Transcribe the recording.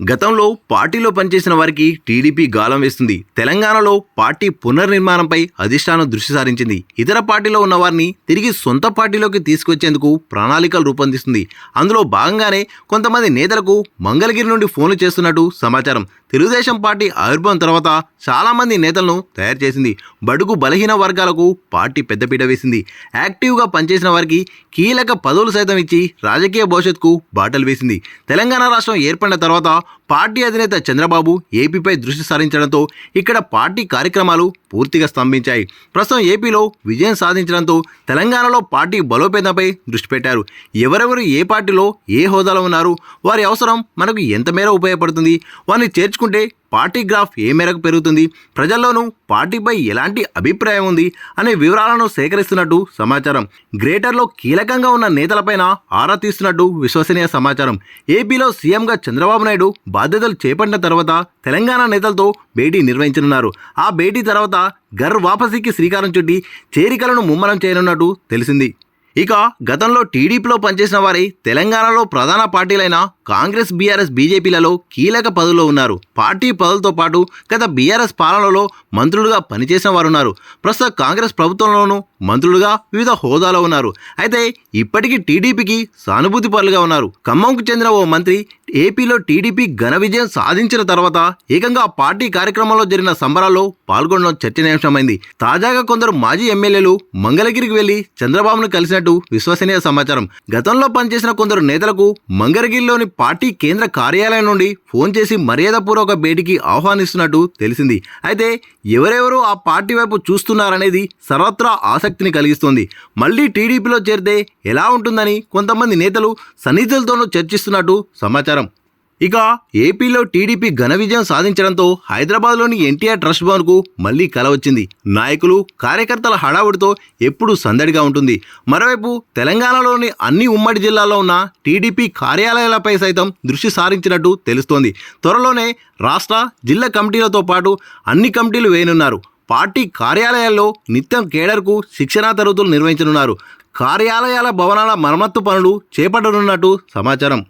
గతంలో పార్టీలో పనిచేసిన వారికి టీడీపీ గాలం వేస్తుంది. తెలంగాణలో పార్టీ పునర్నిర్మాణంపై అధిష్టానం దృష్టి సారించింది. ఇతర పార్టీలో ఉన్న వారిని తిరిగి సొంత పార్టీలోకి తీసుకొచ్చేందుకు ప్రణాళికలు రూపొందిస్తుంది. అందులో భాగంగానే కొంతమంది నేతలకు మంగళగిరి నుండి ఫోన్లు చేస్తున్నట్టు సమాచారం. తెలుగుదేశం పార్టీ ఆవిర్భావం తర్వాత చాలామంది నేతలను తయారు చేసింది. బడుగు బలహీన వర్గాలకు పార్టీ పెద్దపీట వేసింది. యాక్టివ్గా పనిచేసిన వారికి కీలక పదవులు సైతం ఇచ్చి రాజకీయ భవిష్యత్తుకు బాటలు వేసింది. తెలంగాణ రాష్ట్రం ఏర్పడిన తర్వాత పార్టీ అధినేత చంద్రబాబు ఏపీపై దృష్టి సారించడంతో ఇక్కడ పార్టీ కార్యక్రమాలు పూర్తిగా స్తంభించాయి. ప్రస్తుతం ఏపీలో విజయం సాధించడంతో తెలంగాణలో పార్టీ బలోపేతంపై దృష్టి పెట్టారు. ఎవరెవరు ఏ పార్టీలో ఏ హోదాలో ఉన్నారు, వారి అవసరం మనకు ఎంత మేర ఉపయోగపడుతుంది, వారిని చేర్చుకుంటే పార్టీ గ్రాఫ్ ఏ మేరకు పెరుగుతుంది, ప్రజల్లోనూ పార్టీపై ఎలాంటి అభిప్రాయం ఉంది అనే వివరాలను సేకరిస్తున్నట్టు సమాచారం. గ్రేటర్లో కీలకంగా ఉన్న నేతలపైన ఆరా తీస్తున్నట్టు విశ్వసనీయ సమాచారం. ఏపీలో సీఎంగా చంద్రబాబు నాయుడు బాధ్యతలు చేపట్టిన తర్వాత తెలంగాణ నేతలతో భేటీ నిర్వహించనున్నారు. ఆ భేటీ తర్వాత ఘర్ వాపసీకి శ్రీకారం చుట్టి చేరికలను ముమ్మరం చేయనున్నట్టు తెలిసింది. ఇక గతంలో టీడీపీలో పనిచేసిన వారి తెలంగాణలో ప్రధాన పార్టీలైన కాంగ్రెస్, బీఆర్ఎస్, బీజేపీలలో కీలక పదవుల్లో ఉన్నారు. పార్టీ పదవులతో పాటు గత బీఆర్ఎస్ పాలనలో మంత్రులుగా పనిచేసిన వారు ఉన్నారు. ప్రస్తుత కాంగ్రెస్ ప్రభుత్వంలోనూ మంత్రులుగా వివిధ హోదాలో ఉన్నారు. అయితే ఇప్పటికీ టీడీపీకి సానుభూతి పరులుగా ఉన్నారు. ఖమ్మంకు చెందిన ఓ మంత్రి ఏపీలో టీడీపీ ఘన విజయం సాధించిన తర్వాత ఏకంగా పార్టీ కార్యక్రమంలో జరిగిన సంబరాల్లో పాల్గొనడం చర్చనీయాంశమైంది. తాజాగా కొందరు మాజీ ఎమ్మెల్యేలు మంగళగిరికి వెళ్లి చంద్రబాబును కలిసినట్టు విశ్వసనీయ సమాచారం. గతంలో పనిచేసిన కొందరు నేతలకు మంగళగిరిలోని పార్టీ కేంద్ర కార్యాలయం నుండి ఫోన్ చేసి మర్యాదపూర్వక భేటీకి ఆహ్వానిస్తున్నట్టు తెలిసింది. అయితే ఎవరెవరు ఆ పార్టీ వైపు చూస్తున్నారనేది సర్వత్రా ఆసక్తిని కలిగిస్తోంది. మళ్లీ టీడీపీలో చేరితే ఎలా ఉంటుందని కొంతమంది నేతలు సన్నిహితులతోనూ చర్చిస్తున్నట్టు సమాచారం. ఇక ఏపీలో టీడీపీ ఘన విజయం సాధించడంతో హైదరాబాద్లోని ఎన్టీఆర్ ట్రస్ట్ భవన్కు మళ్లీ కల వచ్చింది. నాయకులు, కార్యకర్తల హడావుడితో ఎప్పుడూ సందడిగా ఉంటుంది. మరోవైపు తెలంగాణలోని అన్ని ఉమ్మడి జిల్లాల్లో ఉన్న టీడీపీ కార్యాలయాలపై సైతం దృష్టి సారించినట్టు తెలుస్తోంది. త్వరలోనే రాష్ట్ర, జిల్లా కమిటీలతో పాటు అన్ని కమిటీలు వేయనున్నారు. పార్టీ కార్యాలయాల్లో నిత్యం కేడర్కు శిక్షణా తరగతులు నిర్వహించనున్నారు. కార్యాలయాల భవనాల మరమ్మత్తు పనులు చేపట్టనున్నట్టు సమాచారం.